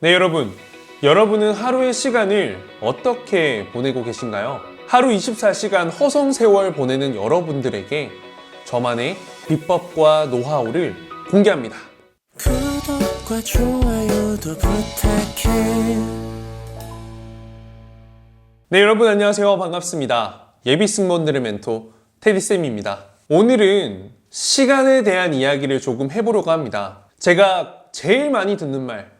네, 여러분은 하루의 시간을 어떻게 보내고 계신가요? 하루 24시간 허송세월 보내는 여러분들에게 저만의 비법과 노하우를 공개합니다. 구독과 좋아요도 부탁해. 네, 여러분 안녕하세요. 반갑습니다. 예비 승무원들의 멘토 테디쌤입니다. 오늘은 시간에 대한 이야기를 조금 해보려고 합니다. 제가 제일 많이 듣는 말,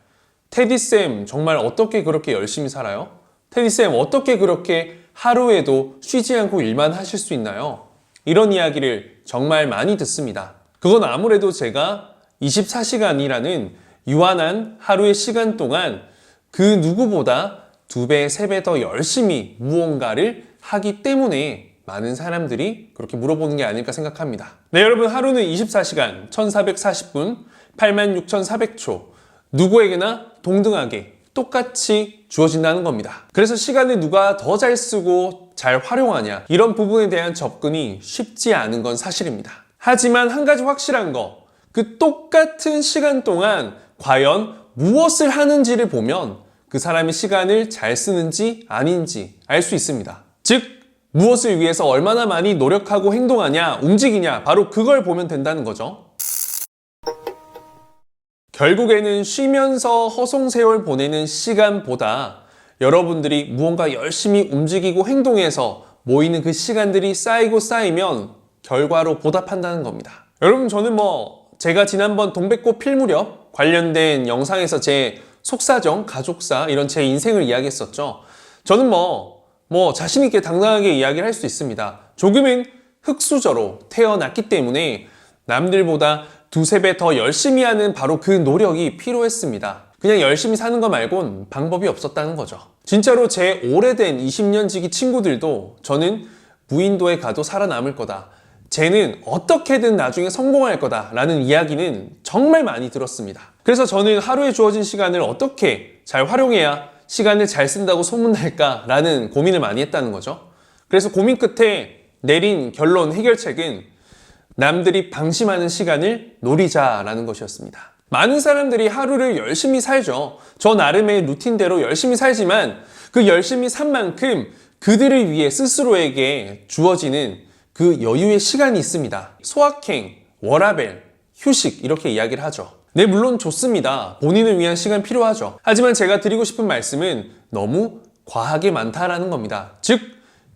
테디쌤 정말 어떻게 그렇게 열심히 살아요? 테디쌤 어떻게 그렇게 하루에도 쉬지 않고 일만 하실 수 있나요? 이런 이야기를 정말 많이 듣습니다. 그건 아무래도 제가 24시간이라는 유한한 하루의 시간 동안 그 누구보다 2배, 3배 더 열심히 무언가를 하기 때문에 많은 사람들이 그렇게 물어보는 게 아닐까 생각합니다. 네, 여러분 하루는 24시간, 1440분, 86,400초 누구에게나 동등하게 똑같이 주어진다는 겁니다. 그래서 시간을 누가 더 잘 쓰고 잘 활용하냐 이런 부분에 대한 접근이 쉽지 않은 건 사실입니다. 하지만 한 가지 확실한 거, 그 똑같은 시간 동안 과연 무엇을 하는지를 보면 그 사람이 시간을 잘 쓰는지 아닌지 알 수 있습니다. 즉 무엇을 위해서 얼마나 많이 노력하고 행동하냐, 움직이냐, 바로 그걸 보면 된다는 거죠. 결국에는 쉬면서 허송세월 보내는 시간보다 여러분들이 무언가 열심히 움직이고 행동해서 모이는 그 시간들이 쌓이면 결과로 보답한다는 겁니다. 여러분 저는 제가 지난번 동백꽃 필 무렵 관련된 영상에서 제 속사정, 가족사 이런 제 인생을 이야기했었죠. 저는 자신 있게 당당하게 이야기를 할 수 있습니다. 조금은 흙수저로 태어났기 때문에 남들보다 2~3배 더 열심히 하는 바로 그 노력이 필요했습니다. 그냥 열심히 사는 거 말곤 방법이 없었다는 거죠. 진짜로 제 오래된 20년 지기 친구들도 저는 무인도에 가도 살아남을 거다, 쟤는 어떻게든 나중에 성공할 거다 라는 이야기는 정말 많이 들었습니다. 그래서 저는 하루에 주어진 시간을 어떻게 잘 활용해야 시간을 잘 쓴다고 소문날까 라는 고민을 많이 했다는 거죠. 그래서 고민 끝에 내린 결론, 해결책은 남들이 방심하는 시간을 노리자라는 것이었습니다. 많은 사람들이 하루를 열심히 살죠. 저 나름의 루틴대로 열심히 살지만 그 열심히 산 만큼 그들을 위해 스스로에게 주어지는 그 여유의 시간이 있습니다. 소확행, 워라밸, 휴식 이렇게 이야기를 하죠. 네, 물론 좋습니다. 본인을 위한 시간 필요하죠. 하지만 제가 드리고 싶은 말씀은 너무 과하게 많다라는 겁니다. 즉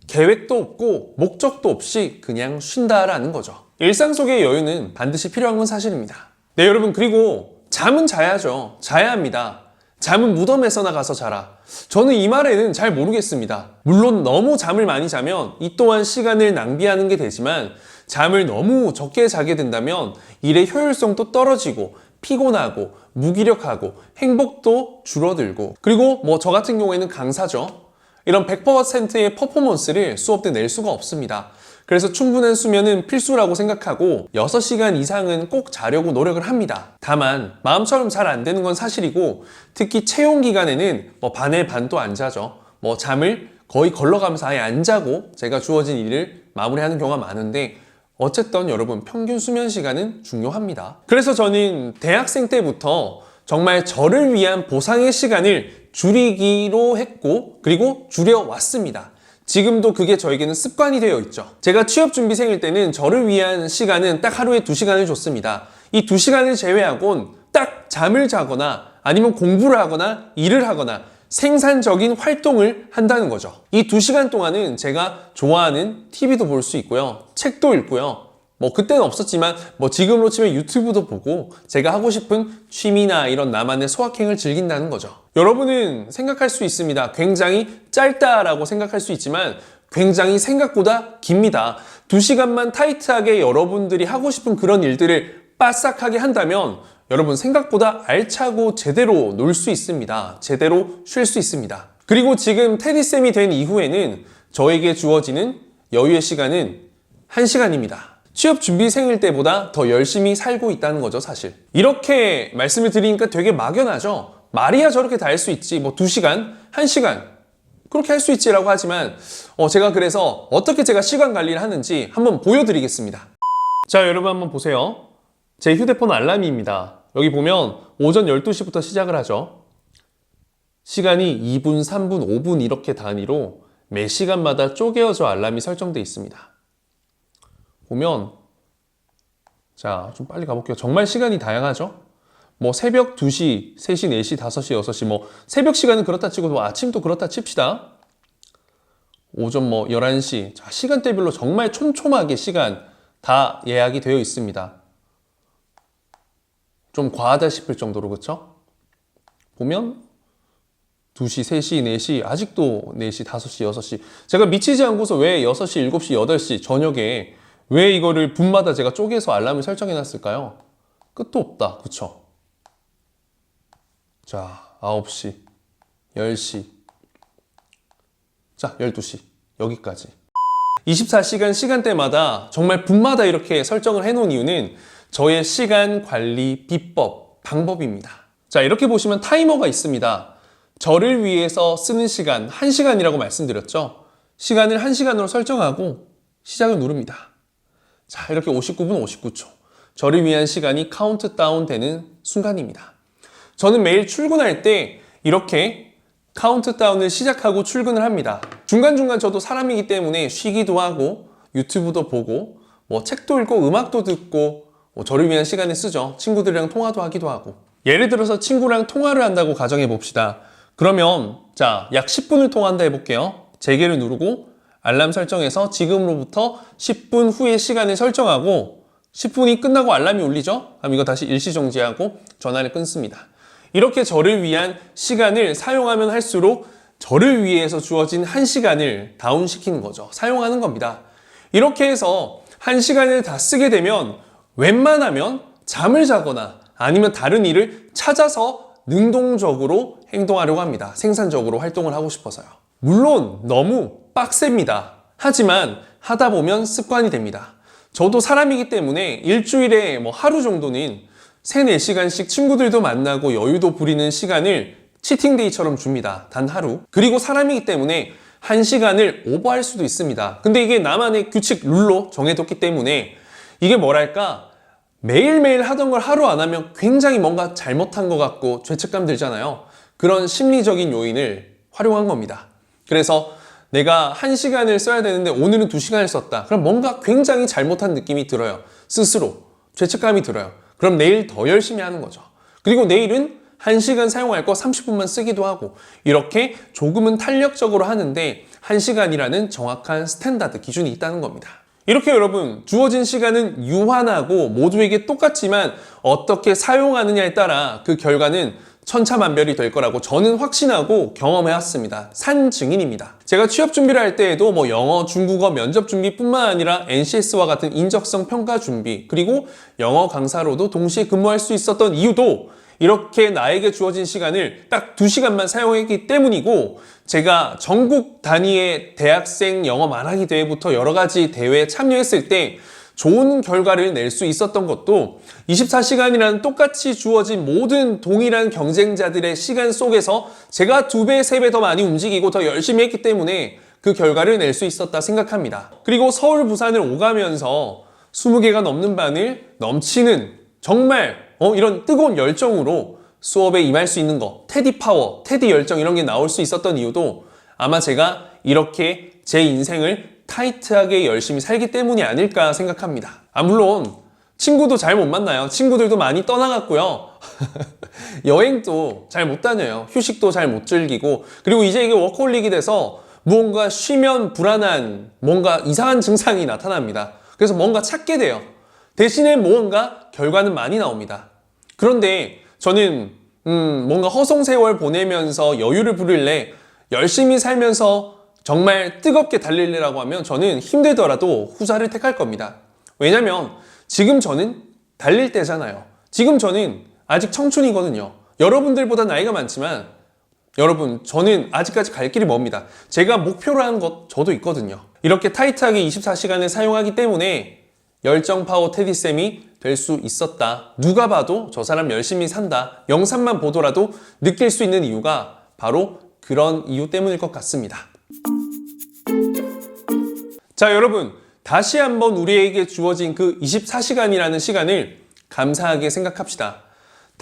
계획도 없고 목적도 없이 그냥 쉰다라는 거죠. 일상 속의 여유는 반드시 필요한 건 사실입니다. 네, 여러분, 그리고 잠은 자야죠. 자야 합니다. 잠은 무덤에서나 가서 자라. 저는 이 말에는 잘 모르겠습니다. 물론 너무 잠을 많이 자면 이 또한 시간을 낭비하는 게 되지만 잠을 너무 적게 자게 된다면 일의 효율성도 떨어지고 피곤하고 무기력하고 행복도 줄어들고, 그리고 저 같은 경우에는 강사죠. 이런 100%의 퍼포먼스를 수업 때 낼 수가 없습니다. 그래서 충분한 수면은 필수라고 생각하고 6시간 이상은 꼭 자려고 노력을 합니다. 다만 마음처럼 잘 안 되는 건 사실이고, 특히 채용 기간에는 반에 반도 안 자죠. 잠을 거의 걸러가면서 아예 안 자고 제가 주어진 일을 마무리하는 경우가 많은데, 어쨌든 여러분 평균 수면 시간은 중요합니다. 그래서 저는 대학생 때부터 정말 저를 위한 보상의 시간을 줄이기로 했고, 그리고 줄여왔습니다. 지금도 그게 저에게는 습관이 되어 있죠. 제가 취업준비생일 때는 저를 위한 시간은 딱 하루에 2시간을 줬습니다. 이 2시간을 제외하곤 딱 잠을 자거나 아니면 공부를 하거나 일을 하거나 생산적인 활동을 한다는 거죠. 이 2시간 동안은 제가 좋아하는 TV도 볼 수 있고요, 책도 읽고요, 그때는 없었지만 지금으로 치면 유튜브도 보고 제가 하고 싶은 취미나 이런 나만의 소확행을 즐긴다는 거죠. 여러분은 생각할 수 있습니다. 굉장히 짧다라고 생각할 수 있지만 굉장히 생각보다 깁니다. 2시간만 타이트하게 여러분들이 하고 싶은 그런 일들을 빠싹하게 한다면 여러분 생각보다 알차고 제대로 놀 수 있습니다. 제대로 쉴 수 있습니다. 그리고 지금 테디쌤이 된 이후에는 저에게 주어지는 여유의 시간은 1시간입니다. 취업준비생일 때보다 더 열심히 살고 있다는 거죠, 사실. 이렇게 말씀을 드리니까 되게 막연하죠? 말이야 저렇게 다 할 수 있지, 2시간, 1시간 그렇게 할 수 있지라고 하지만 제가 그래서 어떻게 제가 시간 관리를 하는지 한번 보여드리겠습니다. 자, 여러분 한번 보세요. 제 휴대폰 알람입니다. 여기 보면 오전 12시부터 시작을 하죠. 시간이 2분, 3분, 5분 이렇게 단위로 매 시간마다 쪼개어져 알람이 설정되어 있습니다. 보면 자, 좀 빨리 가볼게요. 정말 시간이 다양하죠? 뭐 새벽 2시, 3시, 4시, 5시, 6시 뭐 새벽 시간은 그렇다 치고 뭐 아침도 그렇다 칩시다. 오전 뭐 11시. 자, 시간대별로 정말 촘촘하게 시간 다 예약이 되어 있습니다. 좀 과하다 싶을 정도로 그렇죠? 보면 2시, 3시, 4시, 아직도 4시, 5시, 6시. 제가 미치지 않고서 왜 6시, 7시, 8시 저녁에 왜 이거를 분마다 제가 쪼개서 알람을 설정해 놨을까요? 끝도 없다. 그쵸? 자, 9시, 10시, 자, 12시. 여기까지. 24시간 시간대마다 정말 분마다 이렇게 설정을 해놓은 이유는 저의 시간 관리 비법, 방법입니다. 자, 이렇게 보시면 타이머가 있습니다. 저를 위해서 쓰는 시간, 1시간이라고 말씀드렸죠? 시간을 1시간으로 설정하고 시작을 누릅니다. 자, 이렇게 59분 59초. 저를 위한 시간이 카운트다운 되는 순간입니다. 저는 매일 출근할 때 이렇게 카운트다운을 시작하고 출근을 합니다. 중간중간 저도 사람이기 때문에 쉬기도 하고 유튜브도 보고 뭐 책도 읽고 음악도 듣고 뭐 저를 위한 시간을 쓰죠. 친구들이랑 통화도 하기도 하고. 예를 들어서 친구랑 통화를 한다고 가정해 봅시다. 그러면 자, 약 10분을 통화한다 해볼게요. 재개를 누르고 알람 설정해서 지금으로부터 10분 후의 시간을 설정하고 10분이 끝나고 알람이 울리죠? 그럼 이거 다시 일시 정지하고 전화를 끊습니다. 이렇게 저를 위한 시간을 사용하면 할수록 저를 위해서 주어진 1시간을 다운시키는 거죠. 사용하는 겁니다. 이렇게 해서 1시간을 다 쓰게 되면 웬만하면 잠을 자거나 아니면 다른 일을 찾아서 능동적으로 행동하려고 합니다. 생산적으로 활동을 하고 싶어서요. 물론 너무 빡셉니다. 하지만 하다 보면 습관이 됩니다. 저도 사람이기 때문에 일주일에 뭐 하루 정도는 3, 4시간씩 친구들도 만나고 여유도 부리는 시간을 치팅데이처럼 줍니다. 단 하루. 그리고 사람이기 때문에 1시간을 오버할 수도 있습니다. 근데 이게 나만의 규칙, 룰로 정해뒀기 때문에 이게 뭐랄까 매일매일 하던 걸 하루 안 하면 굉장히 뭔가 잘못한 것 같고 죄책감 들잖아요. 그런 심리적인 요인을 활용한 겁니다. 그래서 내가 1시간을 써야 되는데 오늘은 2시간을 썼다. 그럼 뭔가 굉장히 잘못한 느낌이 들어요. 스스로. 죄책감이 들어요. 그럼 내일 더 열심히 하는 거죠. 그리고 내일은 1시간 사용할 거 30분만 쓰기도 하고 이렇게 조금은 탄력적으로 하는데 1시간이라는 정확한 스탠다드 기준이 있다는 겁니다. 이렇게 여러분 주어진 시간은 유한하고 모두에게 똑같지만 어떻게 사용하느냐에 따라 그 결과는 천차만별이 될 거라고 저는 확신하고 경험해왔습니다. 산 증인입니다. 제가 취업 준비를 할 때에도 뭐 영어, 중국어 면접 준비뿐만 아니라 NCS와 같은 인적성 평가 준비 그리고 영어 강사로도 동시에 근무할 수 있었던 이유도 이렇게 나에게 주어진 시간을 딱 2시간만 사용했기 때문이고 제가 전국 단위의 대학생 영어 말하기 대회부터 여러 가지 대회에 참여했을 때 좋은 결과를 낼 수 있었던 것도 24시간이라는 똑같이 주어진 모든 동일한 경쟁자들의 시간 속에서 제가 2배, 3배 더 많이 움직이고 더 열심히 했기 때문에 그 결과를 낼 수 있었다 생각합니다. 그리고 서울, 부산을 오가면서 20개가 넘는 반을 넘치는 정말 이런 뜨거운 열정으로 수업에 임할 수 있는 거, 테디 파워, 테디 열정 이런 게 나올 수 있었던 이유도 아마 제가 이렇게 제 인생을 타이트하게 열심히 살기 때문이 아닐까 생각합니다. 물론 친구도 잘 못 만나요. 친구들도 많이 떠나갔고요. 여행도 잘 못 다녀요. 휴식도 잘 못 즐기고 그리고 이제 이게 워커홀릭이 돼서 무언가 쉬면 불안한 뭔가 이상한 증상이 나타납니다. 그래서 뭔가 찾게 돼요. 대신에 무언가 결과는 많이 나옵니다. 그런데 저는 뭔가 허송세월 보내면서 여유를 부릴래 열심히 살면서 정말 뜨겁게 달릴래라고 하면 저는 힘들더라도 후자를 택할 겁니다. 왜냐면 지금 저는 달릴 때잖아요. 지금 저는 아직 청춘이거든요. 여러분들보다 나이가 많지만 여러분 저는 아직까지 갈 길이 멉니다. 제가 목표로 하는 것 저도 있거든요. 이렇게 타이트하게 24시간을 사용하기 때문에 열정 파워 테디쌤이 될 수 있었다. 누가 봐도 저 사람 열심히 산다. 영상만 보더라도 느낄 수 있는 이유가 바로 그런 이유 때문일 것 같습니다. 자, 여러분 다시 한번 우리에게 주어진 그 24시간이라는 시간을 감사하게 생각합시다.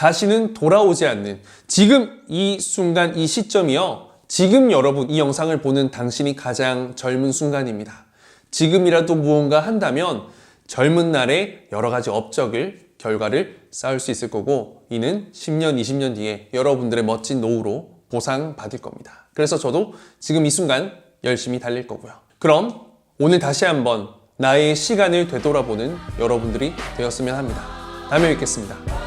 다시는 돌아오지 않는 지금 이 순간, 이 시점이요. 지금 여러분 이 영상을 보는 당신이 가장 젊은 순간입니다. 지금이라도 무언가 한다면 젊은 날에 여러 가지 업적을, 결과를 쌓을 수 있을 거고, 이는 10년, 20년 뒤에 여러분들의 멋진 노후로 보상받을 겁니다. 그래서 저도 지금 이 순간 열심히 달릴 거고요. 그럼 오늘 다시 한번 나의 시간을 되돌아보는 여러분들이 되었으면 합니다. 다음에 뵙겠습니다.